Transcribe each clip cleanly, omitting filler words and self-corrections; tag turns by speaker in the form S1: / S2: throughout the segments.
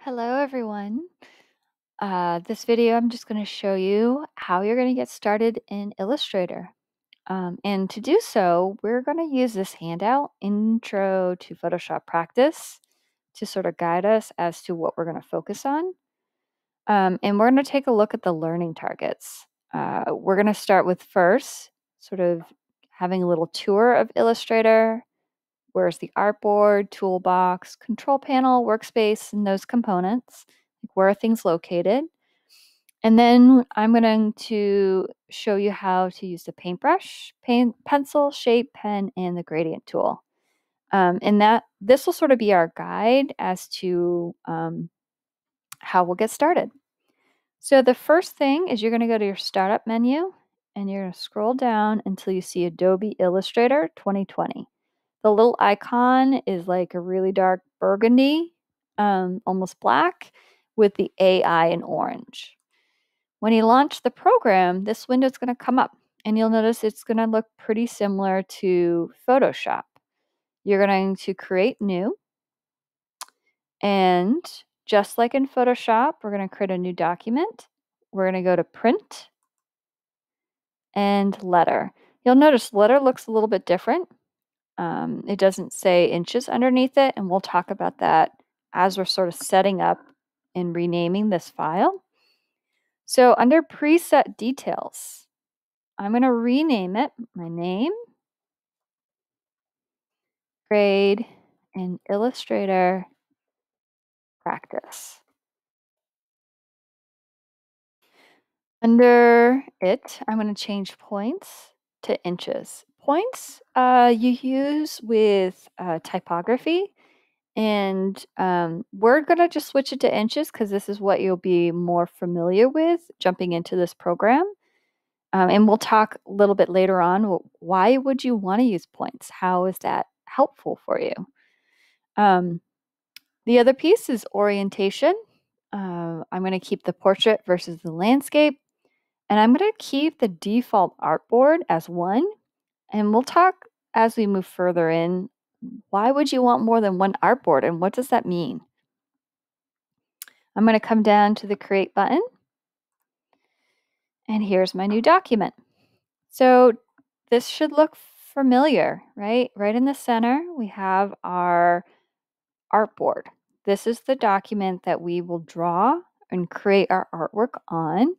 S1: Hello, everyone. This video, I'm just going to show you how you're going to get started in Illustrator. And to do so, we're going to use this handout, Intro to Photoshop Practice, to sort of guide us as to what we're going to focus on. And we're going to take a look at the learning targets. We're going to start with first, sort of having a little tour of Illustrator. Where's the artboard, toolbox, control panel, workspace, and those components? Where are things located? And then I'm going to show you how to use the paintbrush, pencil, shape, pen, and the gradient tool. And this will sort of be our guide as to how we'll get started. So the first thing is you're going to go to your startup menu and you're going to scroll down until you see Adobe Illustrator 2020. The little icon is like a really dark burgundy, almost black, with the AI in orange. When you launch the program, this window is going to come up, and you'll notice it's going to look pretty similar to Photoshop. You're going to create new, and just like in Photoshop, we're going to create a new document. We're going to go to Print and Letter. You'll notice letter looks a little bit different. It doesn't say inches underneath it, and we'll talk about that as we're sort of setting up and renaming this file. So under preset details, I'm going to rename it my name, grade, and Illustrator practice. Under it, I'm going to change points to inches. Points you use with typography. And we're going to just switch it to inches because this is what you'll be more familiar with jumping into this program. And we'll talk a little bit later on, why would you want to use points? How is that helpful for you? The other piece is orientation. I'm going to keep the portrait versus the landscape. And I'm going to keep the default artboard as 1. And we'll talk as we move further in. Why would you want more than one artboard, and what does that mean? I'm going to come down to the Create button, and here's my new document. So this should look familiar, right? Right in the center, we have our artboard. This is the document that we will draw and create our artwork on.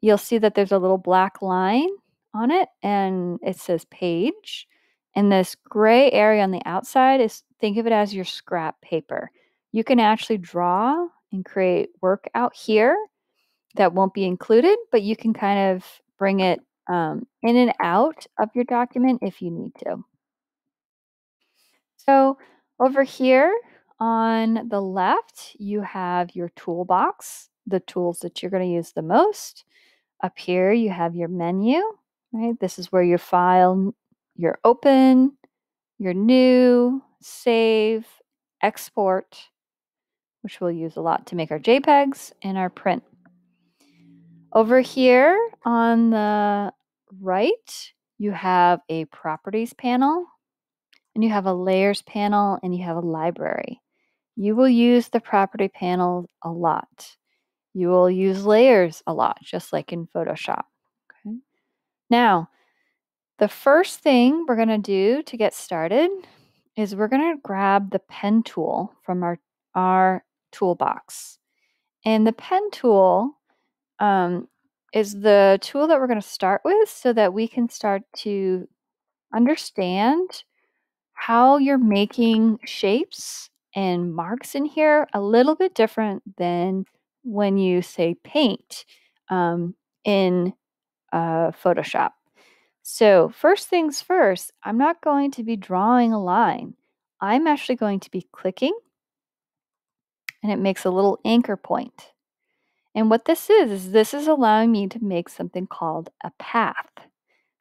S1: You'll see that there's a little black line on it, and it says page. And this gray area on the outside is, think of it as your scrap paper. You can actually draw and create work out here that won't be included, but you can kind of bring it in and out of your document if you need to. So over here on the left, you have your toolbox, the tools that you're going to use the most. Up here, you have your menu, right? This is where your file, your open, your new, save, export, which we'll use a lot to make our JPEGs, and our print. Over here on the right, you have a properties panel, and you have a layers panel, and you have a library. You will use the property panel a lot. You will use layers a lot, just like in Photoshop. Okay. Now, the first thing we're going to do to get started is we're going to grab the pen tool from our toolbox. And the pen tool is the tool that we're going to start with so that we can start to understand how you're making shapes and marks in here a little bit different than when you say paint in Photoshop. So first things first, I'm not going to be drawing a line. I'm actually going to be clicking, and it makes a little anchor point. And what this is this is allowing me to make something called a path.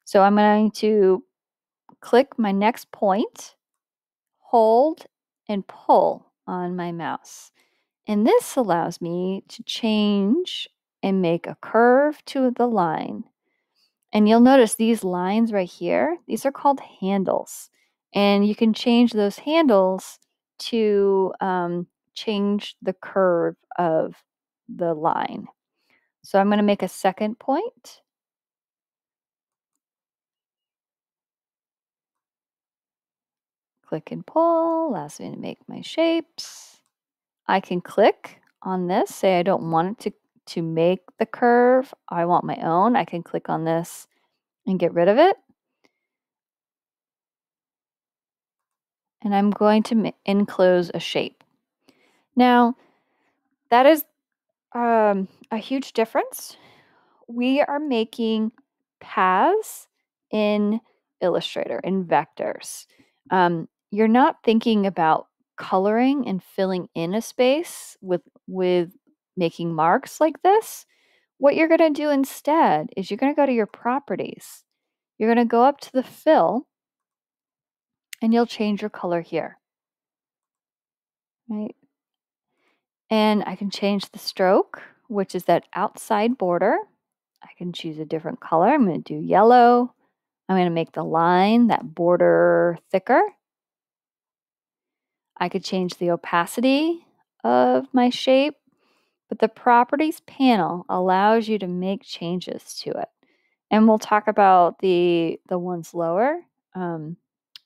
S1: So I'm going to click my next point, hold, and pull on my mouse. And this allows me to change and make a curve to the line. And you'll notice these lines right here, these are called handles. And you can change those handles to change the curve of the line. So I'm going to make a second point. Click and pull, allows me to make my shapes. I can click on this, say I don't want it to make the curve. I want my own. I can click on this and get rid of it. And I'm going to enclose a shape. Now, that is a huge difference. We are making paths in Illustrator, in vectors. You're not thinking about coloring and filling in a space with making marks like this. What you're going to do instead is you're going to go to your properties. You're going to go up to the fill and you'll change your color here, right? And I can change the stroke, which is that outside border. I can choose a different color. I'm going to do yellow. I'm going to make the line, that border, thicker. I could change the opacity of my shape, but the properties panel allows you to make changes to it. And we'll talk about the ones lower,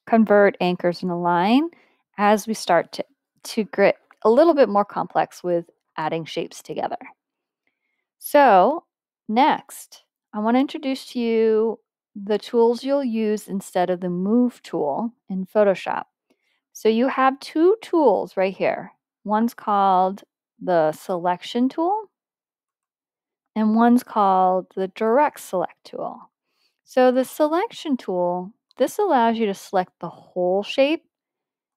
S1: convert, anchors, and align as we start to get a little bit more complex with adding shapes together. So next, I want to introduce to you the tools you'll use instead of the Move tool in Photoshop. So you have two tools right here. One's called the Selection tool, and one's called the Direct Select tool. So the Selection tool, this allows you to select the whole shape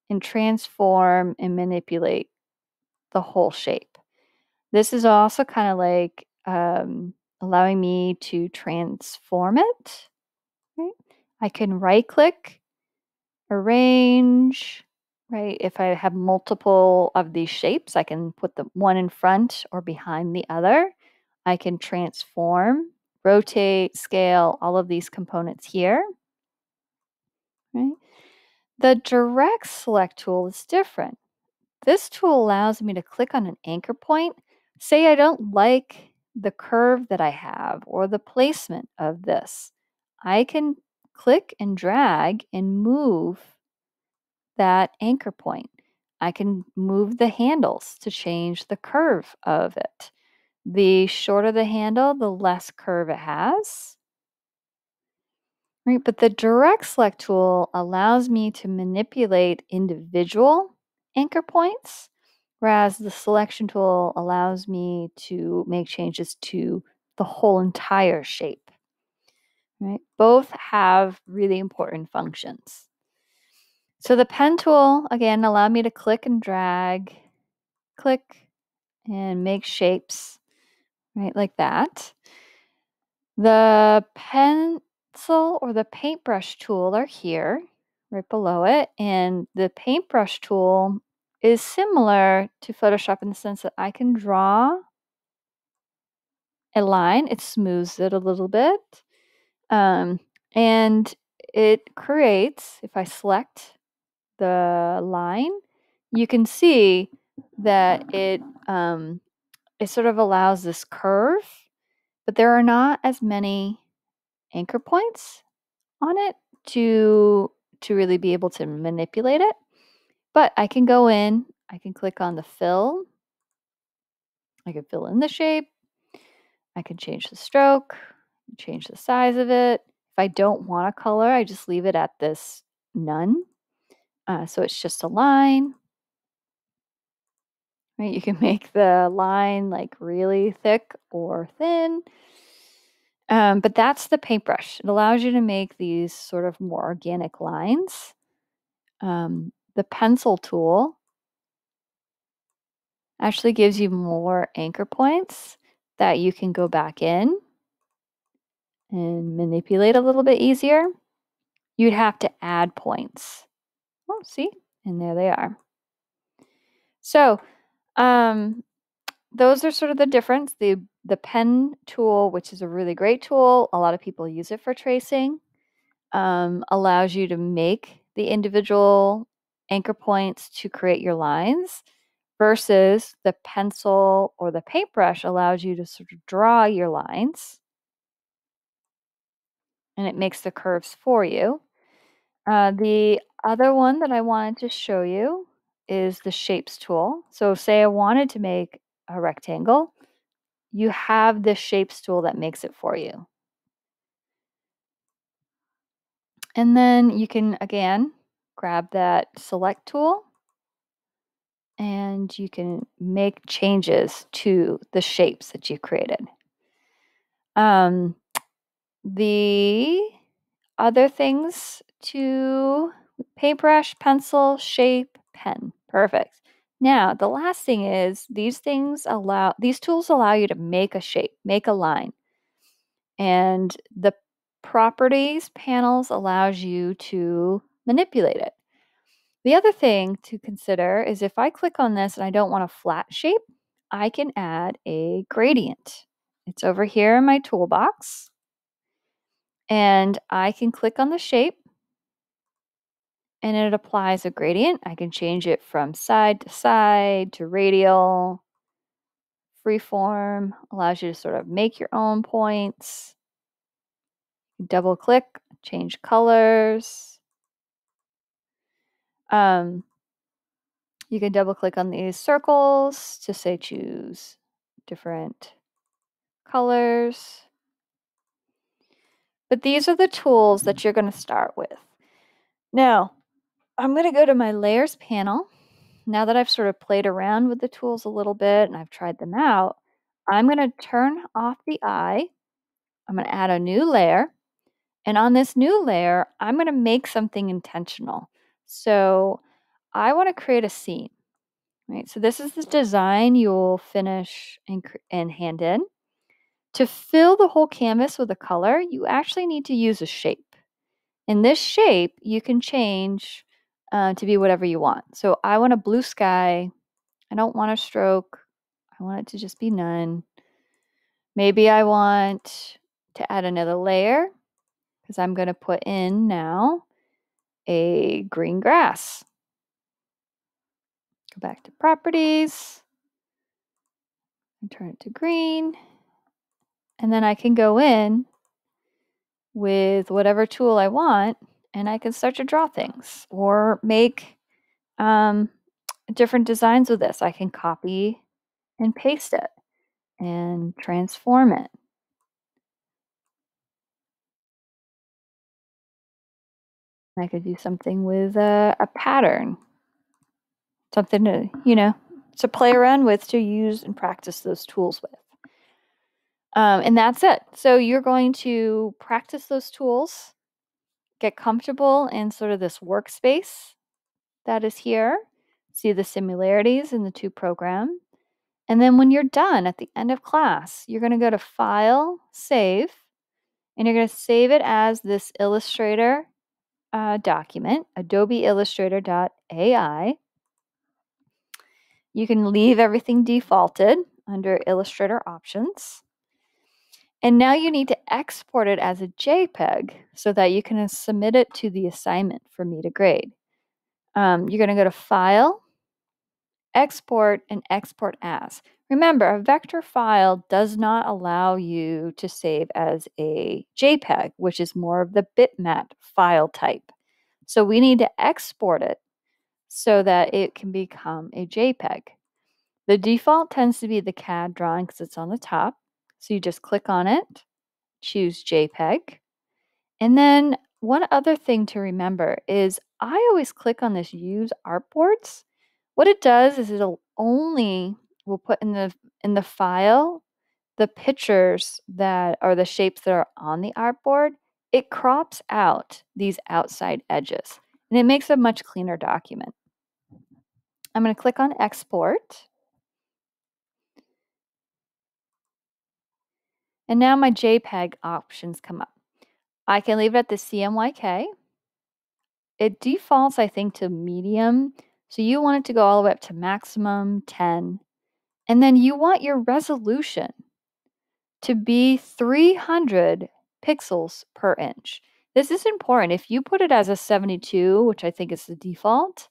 S1: and transform and manipulate the whole shape. This is also kind of like allowing me to transform it. Right? I can right click, arrange, right? If I have multiple of these shapes, I can put the one in front or behind the other. I can transform, rotate, scale, all of these components here. Right? The direct select tool is different. This tool allows me to click on an anchor point. Say I don't like the curve that I have or the placement of this. I can click and drag and move that anchor point. I can move the handles to change the curve of it. The shorter the handle, the less curve it has. Right, but the direct select tool allows me to manipulate individual anchor points, whereas the selection tool allows me to make changes to the whole entire shape. Right? Both have really important functions. So the pen tool, again, allowed me to click and drag, click and make shapes, right, like that. The pencil or the paintbrush tool are here, right below it. And the paintbrush tool is similar to Photoshop in the sense that I can draw a line. It smooths it a little bit. And it creates, if I select the line, you can see that it sort of allows this curve, but there are not as many anchor points on it to really be able to manipulate it. But I can go in, I can click on the fill. I can fill in the shape. I can change the stroke, change the size of it. If I don't want a color, I just leave it at this none. So it's just a line. Right? You can make the line like really thick or thin. But that's the paintbrush. It allows you to make these sort of more organic lines. The pencil tool actually gives you more anchor points that you can go back in and manipulate a little bit easier. You'd have to add points. Oh, see? And there they are. So, those are sort of the difference. The pen tool, which is a really great tool, a lot of people use it for tracing, allows you to make the individual anchor points to create your lines, versus the pencil or the paintbrush allows you to sort of draw your lines, and it makes the curves for you. The other one that I wanted to show you is the shapes tool. So say I wanted to make a rectangle, you have this shapes tool that makes it for you. And then you can, again, grab that select tool and you can make changes to the shapes that you created. The other things to paintbrush, pencil, shape, pen. Perfect. Now, the last thing is these tools allow you to make a shape, make a line. And the properties panels allows you to manipulate it. The other thing to consider is if I click on this and I don't want a flat shape, I can add a gradient. It's over here in my toolbox. And I can click on the shape and it applies a gradient. I can change it from side to radial. Freeform allows you to sort of make your own points. Double click, change colors. You can double click on these circles to say choose different colors. But these are the tools that you're going to start with. Now, I'm going to go to my layers panel. Now that I've sort of played around with the tools a little bit and I've tried them out, I'm going to turn off the eye. I'm going to add a new layer. And on this new layer, I'm going to make something intentional. So I want to create a scene. Right? So this is the design you'll finish and hand in. To fill the whole canvas with a color, you actually need to use a shape. And this shape you can change to be whatever you want. So I want a blue sky. I don't want a stroke. I want it to just be none. Maybe I want to add another layer because I'm going to put in now a green grass. Go back to properties and turn it to green. And then I can go in with whatever tool I want and I can start to draw things or make different designs with this. I can copy and paste it and transform it. I could do something with a pattern, something to play around with, to use and practice those tools with. And that's it. So you're going to practice those tools, get comfortable in sort of this workspace that is here, see the similarities in the two programs. And then when you're done at the end of class, you're going to go to File, Save, and you're going to save it as this Illustrator document, Adobe Illustrator.ai. You can leave everything defaulted under Illustrator Options. And now you need to export it as a JPEG so that you can submit it to the assignment for me to grade. You're going to go to File, Export, and Export As. Remember, a vector file does not allow you to save as a JPEG, which is more of the bitmap file type. So we need to export it so that it can become a JPEG. The default tends to be the CAD drawing because it's on the top. So you just click on it, choose JPEG. And then one other thing to remember is I always click on this Use Artboards. What it does is it'll only will put in the file the pictures that are the shapes that are on the artboard. It crops out these outside edges and it makes a much cleaner document. I'm going to click on Export. And now my JPEG options come up. I can leave it at the CMYK. It defaults, I think, to medium. So you want it to go all the way up to maximum 10. And then you want your resolution to be 300 pixels per inch. This is important. If you put it as a 72, which I think is the default,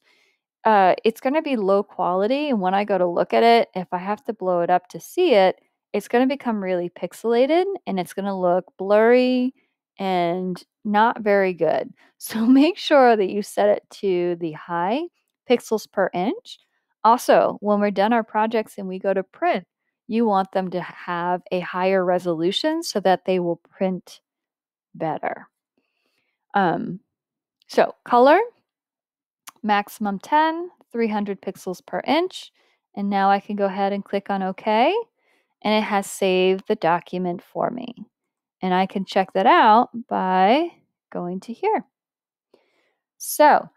S1: it's going to be low quality. And when I go to look at it, if I have to blow it up to see it, it's going to become really pixelated and it's going to look blurry and not very good. So make sure that you set it to the high pixels per inch. Also, when we're done our projects and we go to print, you want them to have a higher resolution so that they will print better. Um, so color, maximum 10, 300 pixels per inch. And now I can go ahead and click on OK. And it has saved the document for me. And I can check that out by going to here. So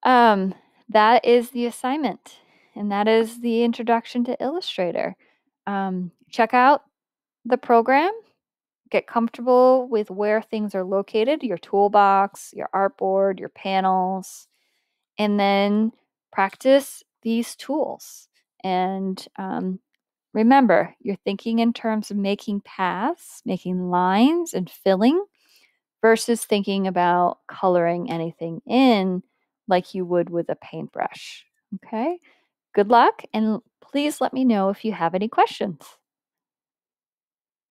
S1: that is the assignment. And that is the introduction to Illustrator. Check out the program. Get comfortable with where things are located, your toolbox, your artboard, your panels, and then practice these tools. And remember, you're thinking in terms of making paths, making lines, and filling versus thinking about coloring anything in like you would with a paintbrush. Okay, good luck, and please let me know if you have any questions.